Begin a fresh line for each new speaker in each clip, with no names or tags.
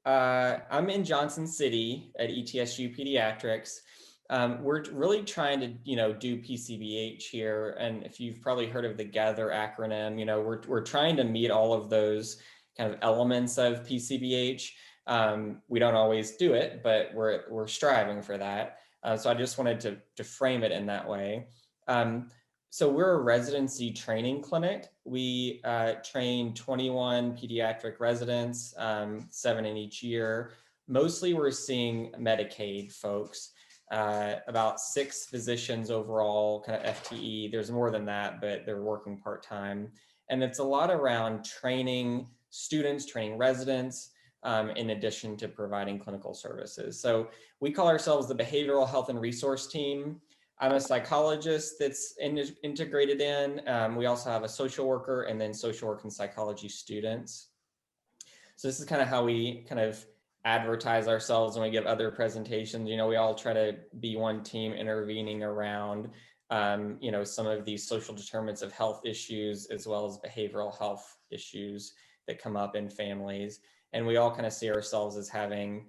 I'm in Johnson City at ETSU Pediatrics. We're really trying to, do PCBH here. And if you've probably heard of the GATHER acronym, we're trying to meet all of those kind of elements of PCBH. We don't always do it, but we're striving for that. So I just wanted to frame it in that way. So we're a residency training clinic. We train 21 pediatric residents, 7 in each year. Mostly we're seeing Medicaid folks, about 6 physicians overall, kind of FTE. There's more than that, but they're working part-time. And it's a lot around training students, training residents, in addition to providing clinical services. So we call ourselves the Behavioral Health and Resource Team. I'm a psychologist that's integrated in. We also have a social worker and then social work and psychology students. So this is kind of how we kind of advertise ourselves when we give other presentations. We all try to be one team intervening around, some of these social determinants of health issues, as well as behavioral health issues that come up in families. And we all kind of see ourselves as having,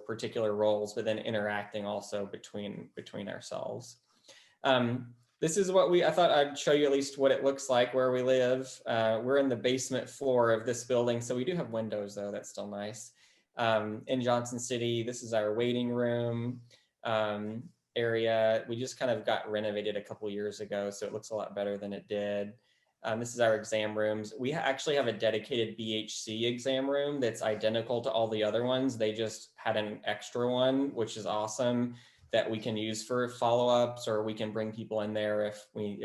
particular roles, but then interacting also between ourselves. This is what I thought I'd show you at least what it looks like where we live. We're in the basement floor of this building. So we do have windows though, that's still nice. In Johnson City, this is our waiting room area. We just kind of got renovated a couple years ago, so it looks a lot better than it did. This is our exam rooms. We actually have a dedicated BHC exam room that's identical to all the other ones. They just had an extra one, which is awesome, that we can use for follow-ups, or we can bring people in there if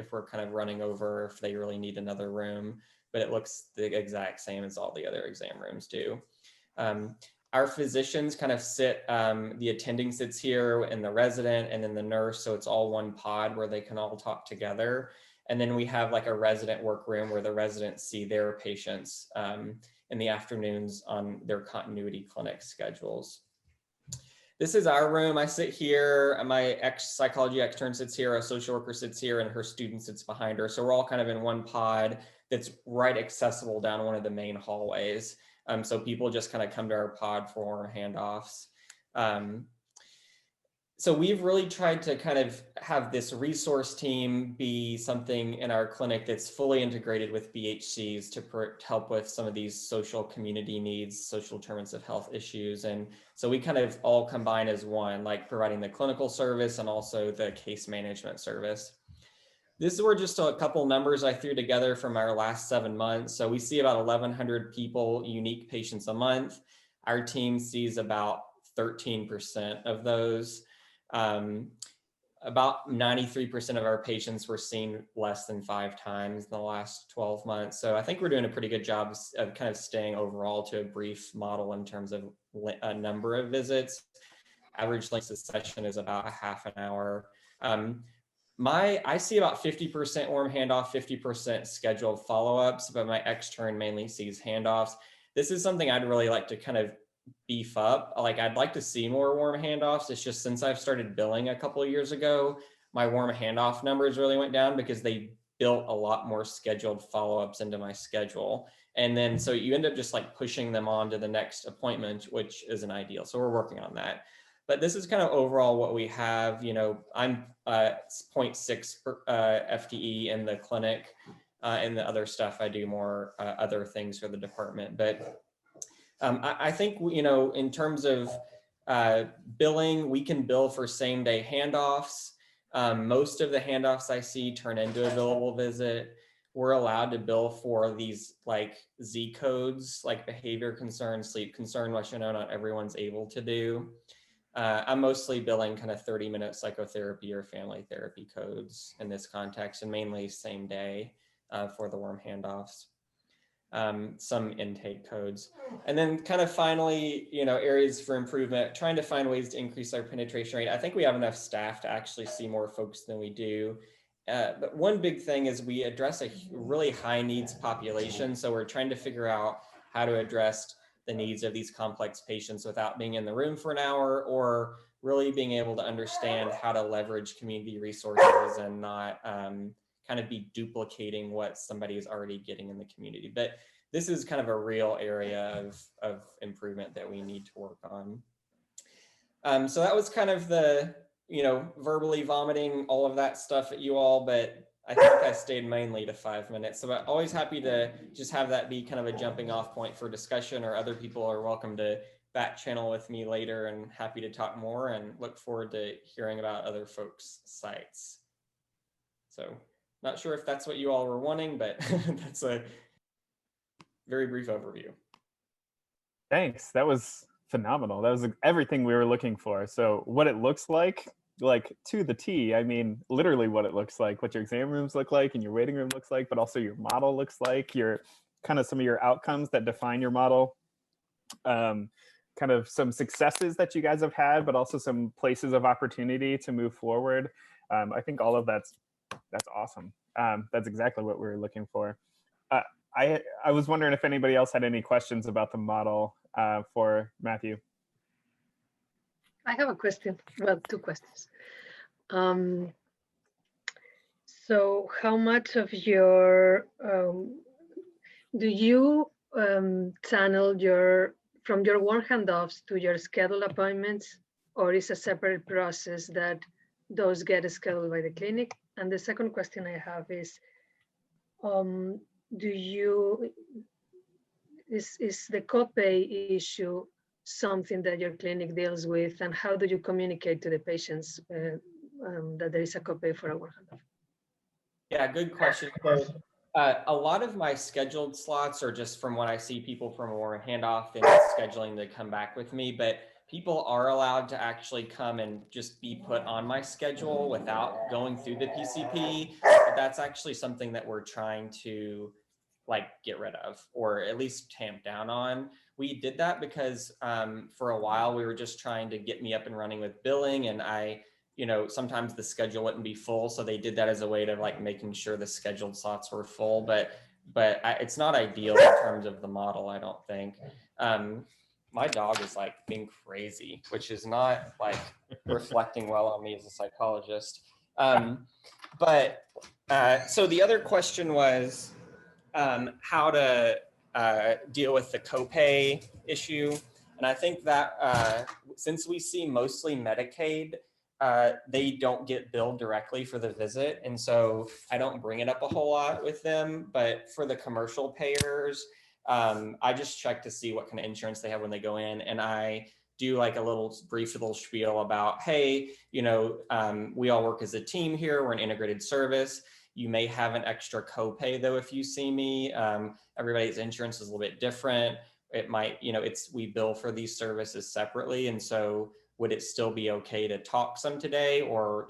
we're kind of running over, if they really need another room. But it looks the exact same as all the other exam rooms do. Our physicians kind of sit, the attending sits here and the resident and then the nurse. So it's all one pod where they can all talk together. And then we have like a resident workroom where the residents see their patients in the afternoons on their continuity clinic schedules. This is our room. I sit here, my psychology extern sits here, a social worker sits here, and her student sits behind her. So we're all kind of in one pod that's right accessible down one of the main hallways. So people just kind of come to our pod for handoffs. So we've really tried to kind of have this resource team be something in our clinic that's fully integrated with BHCs to help with some of these social community needs, social determinants of health issues. And so we kind of all combine as one, like providing the clinical service and also the case management service. This were just a couple numbers I threw together from our last 7 months. So we see about 1,100 people, unique patients a month. Our team sees about 13% of those. About 93% of our patients were seen less than 5 times in the last 12 months. So I think we're doing a pretty good job of kind of staying overall to a brief model in terms of a number of visits. Average length of session is about a half an hour. I see about 50% warm handoff, 50% scheduled follow-ups, but my extern mainly sees handoffs. This is something I'd really like to kind of beef up. Like, I'd like to see more warm handoffs. It's just since I've started billing a couple of years ago, my warm handoff numbers really went down because they built a lot more scheduled follow-ups into my schedule. And then so you end up just like pushing them on to the next appointment, which isn't ideal. So we're working on that. But this is kind of overall what we have. I'm 0.6 FTE in the clinic, and the other stuff I do more other things for the department. But I think, in terms of billing, we can bill for same day handoffs. Most of the handoffs I see turn into a billable visit. We're allowed to bill for these like Z codes, like behavior concern, sleep concern, which not everyone's able to do. I'm mostly billing kind of 30-minute psychotherapy or family therapy codes in this context, and mainly same day for the warm handoffs. Some intake codes. And then kind of finally, areas for improvement, trying to find ways to increase our penetration rate. I think we have enough staff to actually see more folks than we do. But one big thing is we address a really high needs population. So we're trying to figure out how to address the needs of these complex patients without being in the room for an hour, or really being able to understand how to leverage community resources and not kind of be duplicating what somebody is already getting in the community. But this is kind of a real area of improvement. improvement that we need to work on. So that was kind of the, verbally vomiting all of that stuff at you all, but I think I stayed mainly to 5 minutes. So I'm always happy to just have that be kind of a jumping off point for discussion, or other people are welcome to back channel with me later, and happy to talk more, and look forward to hearing about other folks' sites. So not sure if that's what you all were wanting, but that's a very brief overview.
Thanks. That was phenomenal. That was everything we were looking for. So what it looks like to the T, I mean, literally what it looks like, what your exam rooms look like and your waiting room looks like, but also your model looks like, your kind of some of your outcomes that define your model, kind of some successes that you guys have had, but also some places of opportunity to move forward. I think all of that's awesome. That's exactly what we were looking for. I was wondering if anybody else had any questions about the model for Matthew.
I have a question, well, two questions. So how much of your, do you channel from your warm handoffs to your scheduled appointments, or is a separate process that those get scheduled by the clinic? And the second question I have is, is the copay issue something that your clinic deals with, and how do you communicate to the patients that there is a copay for a warm handoff?
Yeah, good question. So, a lot of my scheduled slots are just from when I see people from a warm handoff and scheduling to come back with me, but people are allowed to actually come and just be put on my schedule without going through the PCP. But that's actually something that we're trying to get rid of, or at least tamp down on. We did that because for a while we were just trying to get me up and running with billing, and sometimes the schedule wouldn't be full. So they did that as a way to making sure the scheduled slots were full, but it's not ideal in terms of the model, I don't think. My dog is being crazy, which is not reflecting well on me as a psychologist. So the other question was how to deal with the copay issue. And I think that since we see mostly Medicaid, they don't get billed directly for the visit. And so I don't bring it up a whole lot with them, but for the commercial payers, I just check to see what kind of insurance they have when they go in. And I do a brief little spiel about, hey, we all work as a team here. We're an integrated service. You may have an extra copay though if you see me. Everybody's insurance is a little bit different. It might, we bill for these services separately. And so would it still be okay to talk some today? Or,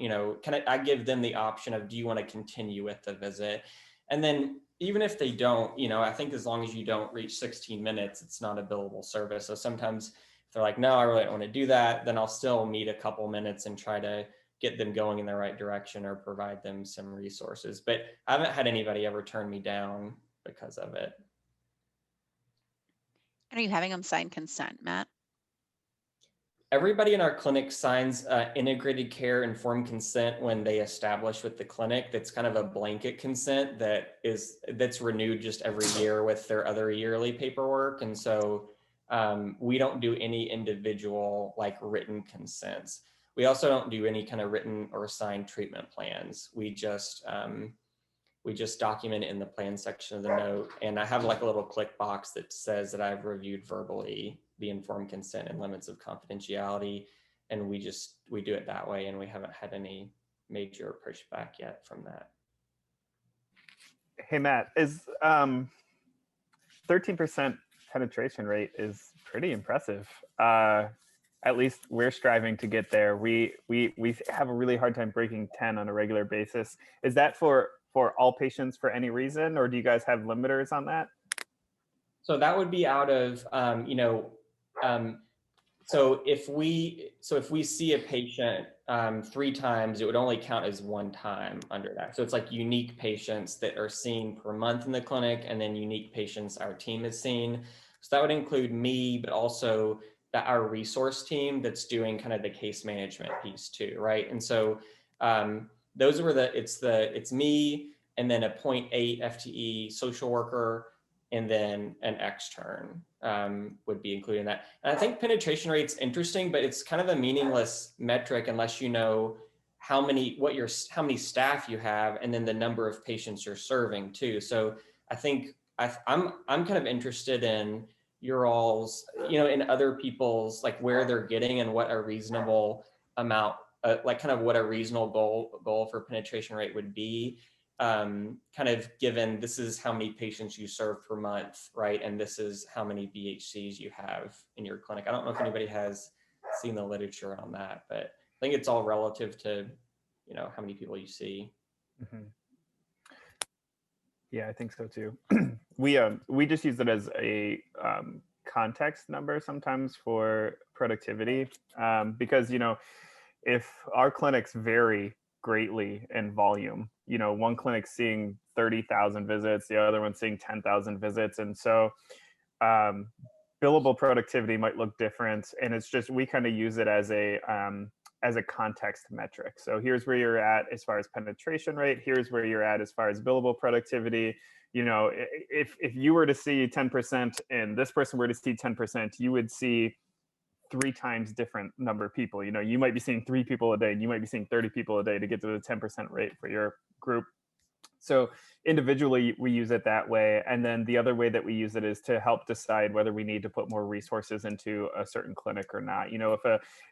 I give them the option of, do you want to continue with the visit? And then even if they don't, I think as long as you don't reach 16 minutes, it's not a billable service. So sometimes if they're like, no, I really don't want to do that, then I'll still meet a couple minutes and try to get them going in the right direction or provide them some resources. But I haven't had anybody ever turn me down because of it.
And are you having them sign consent, Matt?
Everybody in our clinic signs integrated care informed consent when they establish with the clinic. That's kind of a blanket consent that's renewed just every year with their other yearly paperwork. And so we don't do any individual written consents. We also don't do any kind of written or signed treatment plans. We just document it in the plan section of the note. And I have a little click box that says that I've reviewed verbally the informed consent and limits of confidentiality. And we do it that way. And we haven't had any major pushback yet from that.
Hey, Matt, is 13% penetration rate is pretty impressive. At least we're striving to get there. We have a really hard time breaking 10 on a regular basis. Is that for all patients for any reason, or do you guys have limiters on that?
So that would be out of, so if we see a patient 3 times, it would only count as 1 time under that. So it's unique patients that are seen per month in the clinic, and then unique patients our team has seen. So that would include me, but also our resource team that's doing kind of the case management piece too, right? And so those were it's me, and then a 0.8 FTE social worker, and then an extern would be included in that. And I think penetration rate's interesting, but it's kind of a meaningless metric unless you know how many staff you have, and then the number of patients you're serving too. So I think I'm kind of interested in your all's, in other people's, like where they're getting and what a reasonable amount, like kind of what a reasonable goal for penetration rate would be. Kind of given this is how many patients you serve per month, right? And this is how many BHCs you have in your clinic. I don't know if anybody has seen the literature on that, but I think it's all relative to, how many people you see.
Mm-hmm. Yeah, I think so too. We just use it as a context number sometimes for productivity, because if our clinics vary greatly in volume, one clinic's seeing 30,000 visits, the other one's seeing 10,000 visits, and so billable productivity might look different, and it's just we kind of use it as a context metric. So here's where you're at as far as penetration rate. Here's where you're at as far as billable productivity. If you were to see 10% and this person were to see 10%, you would see 3 times different number of people. You might be seeing 3 people a day, and you might be seeing 30 people a day to get to the 10% rate for your group. So individually, we use it that way. And then the other way that we use it is to help decide whether we need to put more resources into a certain clinic or not.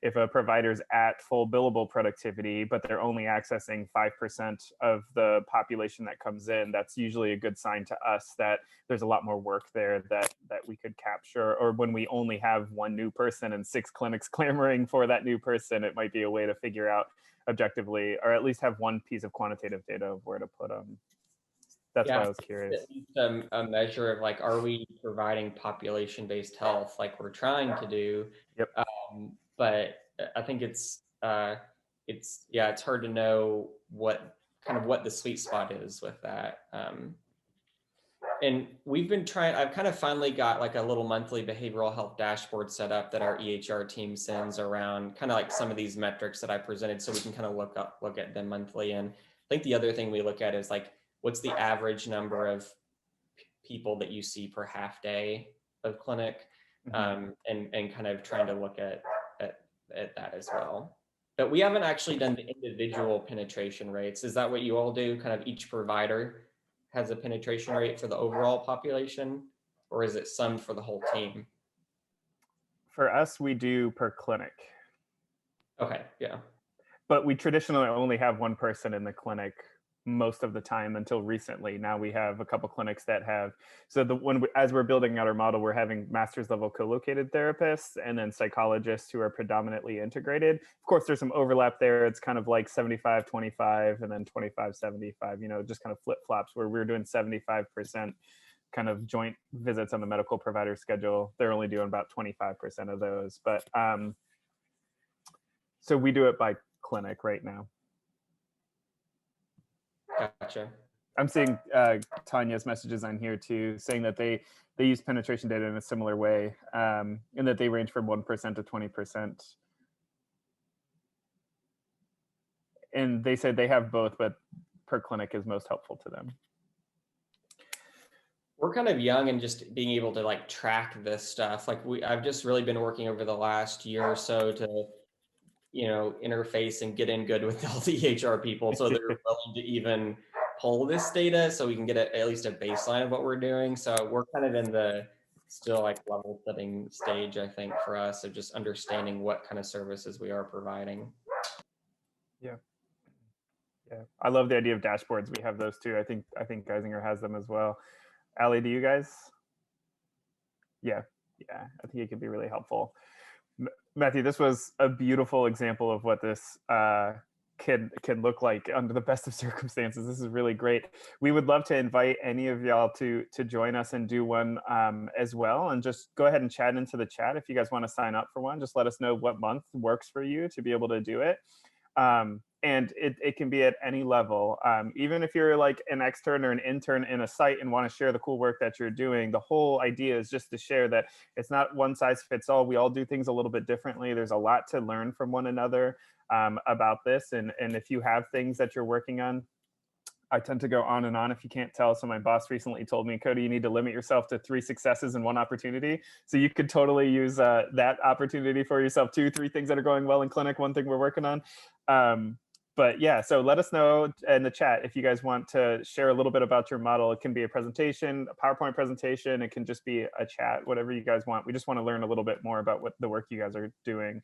If a provider's at full billable productivity, but they're only accessing 5% of the population that comes in, that's usually a good sign to us that there's a lot more work there that we could capture. Or when we only have 1 new person and 6 clinics clamoring for that new person, it might be a way to figure out objectively, or at least have one piece of quantitative data of where to put them. That's why I was curious.
A measure of like, are we providing population-based health like we're trying to do?
Yep.
But I think it's hard to know what the sweet spot is with that. And we've been trying, I've kind of finally got like a little monthly behavioral health dashboard set up that our EHR team sends around kind of like some of these metrics that I presented, so we can kind of look at them monthly. And I think the other thing we look at is like, what's the average number of people that you see per half day of clinic? And kind of trying to look at that as well. But we haven't actually done the individual penetration rates. Is that what you all do? Kind of each provider has a penetration rate for the overall population, or is it summed for the whole team?
For us, we do per clinic.
Okay, yeah.
But we traditionally only have 1 person in the clinic most of the time until recently. Now we have a couple clinics that have, so as we're building out our model, we're having master's level co-located therapists and then psychologists who are predominantly integrated. Of course, there's some overlap there. It's kind of like 75-25 and then 25-75, just kind of flip-flops where we're doing 75% kind of joint visits on the medical provider schedule. They're only doing about 25% of those. But so we do it by clinic right now.
Gotcha.
I'm seeing Tanya's messages on here too, saying that they use penetration data in a similar way, and that they range from 1% to 20%. And they said they have both, but per clinic is most helpful to them.
We're kind of young and just being able to like track this stuff. Like I've just really been working over the last year or so to, interface and get in good with all the EHR people, so they're willing to even pull this data so we can get at least a baseline of what we're doing. So we're kind of in the still like level setting stage, I think, for us, of just understanding what kind of services we are providing.
Yeah. I love the idea of dashboards. We have those too. I think Geisinger has them as well. Allie, do you guys? Yeah, I think it could be really helpful. Matthew, this was a beautiful example of what this can look like under the best of circumstances. This is really great. We would love to invite any of y'all to join us and do one as well. And just go ahead and chat into the chat if you guys want to sign up for one. Just let us know what month works for you to be able to do it. And it can be at any level. Even if you're like an extern or an intern in a site and want to share the cool work that you're doing, the whole idea is just to share that it's not one size fits all. We all do things a little bit differently. There's a lot to learn from one another about this. And if you have things that you're working on, I tend to go on and on if you can't tell. So my boss recently told me, Cody, you need to limit yourself to 3 successes and 1 opportunity. So you could totally use that opportunity for yourself too. 3 things that are going well in clinic, 1 thing we're working on. But yeah, so let us know in the chat if you guys want to share a little bit about your model. It can be a presentation, a PowerPoint presentation. It can just be a chat, whatever you guys want. We just want to learn a little bit more about what the work you guys are doing.